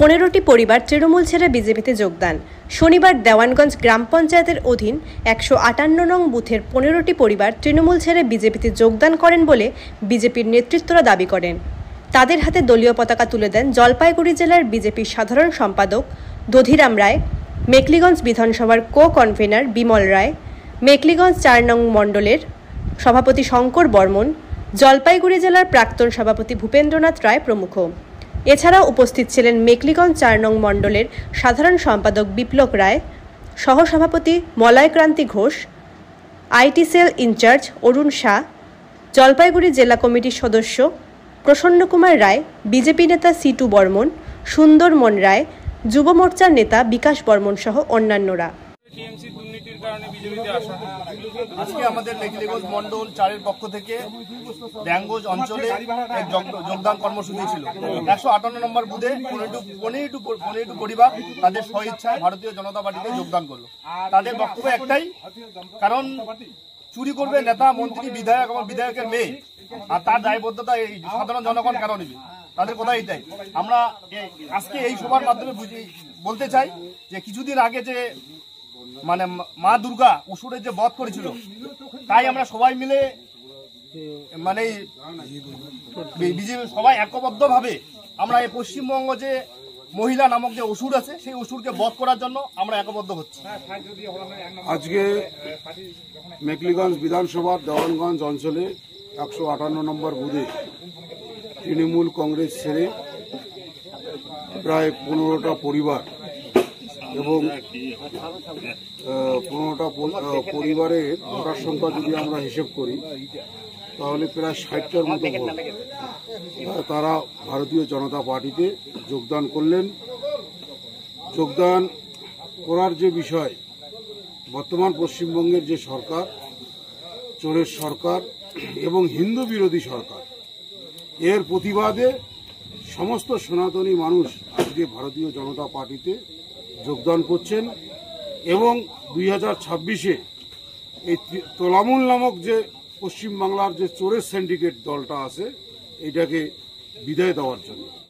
15টি পরিবার তৃণমূল ছেড়ে বিজেপিতে যোগদান। শনিবার দেওয়ানগঞ্জ গ্রাম পঞ্চায়েতের অধীন 158 নং বুথের 15টি পরিবার তৃণমূল ছেড়ে বিজেপিতে যোগদান করেন বলে বিজেপির নেতৃত্বরা দাবি করেন। তাদের হাতে দলীয় পতাকা তুলে দেন জলপাইগুড়ি জেলার বিজেপির সাধারণ সম্পাদক দধিরাম রায়, মেকলিগঞ্জ বিধানসভার কো-কনভেনার বিমল রায়, মেকলিগঞ্জ 4 নং মণ্ডলের সভাপতি শঙ্কর বর্মন, জলপাইগুড়ি জেলার প্রাক্তন সভাপতি ভূপেন্দ্রনাথ রায় প্রমুখ। এছাড়াও উপস্থিত ছিলেন মেকলিগঞ্জ 4 নং মণ্ডলের সাধারণ সম্পাদক বিপ্লব রায়, সহসভাপতি মলয়ক্রান্তি ঘোষ, আইটি সেল ইনচার্জ অরুণ শাহ, জলপাইগুড়ি জেলা কমিটির সদস্য প্রসন্ন কুমার রায়, বিজেপি নেতা সিটু বর্মন, সুন্দর মন রায়, যুব মোর্চার নেতা বিকাশ বর্মন সহ অন্যান্যরা। আজকে আমাদের মেকলিগঞ্জ মন্ডল 4-এর পক্ষ থেকে ড্যাঙ্গোজ অঞ্চলে যোগদান কর্মসূচি ছিল। 158 নম্বর বুথে 15টি পরিবার তাদের স্বইচ্ছায় ভারতীয় জনতা পার্টিতে যোগদান করলো। তাদের বক্তব্য একটাই, কারণ চুরি করবে নেতা, মন্ত্রী, বিধায়ক এবং বিধায়কের মেয়ে, আর তার দায়বদ্ধতা এই সাধারণ জনগণ কেন নেবে? তাদের কথা এটাই। আমরা আজকে এই সভার মাধ্যমে বলতে চাই যে কিছুদিন আগে যে মানে মা দুর্গা অসুরের যে বধ করেছিল, তাই আমরা সবাই মিলে মানে বিজেপি সবাই একবদ্ধভাবে আমরা এই পশ্চিমবঙ্গ যে মহিলা নামক যে অসুর আছে, সেই অসুরকে বধ করার জন্য আমরা একবদ্ধ হচ্ছি। আজকে মেকলিগঞ্জ বিধানসভার দেওয়ানগঞ্জ অঞ্চলে 158 নম্বর বুথে তৃণমূল কংগ্রেস ছেড়ে প্রায় 15টা পরিবার এবং 15টা পরিবারের ভোটার সংখ্যা যদি আমরা হিসেব করি তাহলে প্রায় 60টার মতো ভোট তারা ভারতীয় জনতা পার্টিতে যোগদান করলেন। যোগদান করার যে বিষয়, বর্তমান পশ্চিমবঙ্গের যে সরকার, চোরের সরকার এবং হিন্দু বিরোধী সরকার, এর প্রতিবাদে সমস্ত সনাতনী মানুষ আজকে ভারতীয় জনতা পার্টিতে যোগদান করছেন এবং 2026-এ এই তোলামূল নামক যে পশ্চিমবাংলার যে চোরের সিন্ডিকেট দলটা আছে, এটাকে বিদায় দেওয়ার জন্য।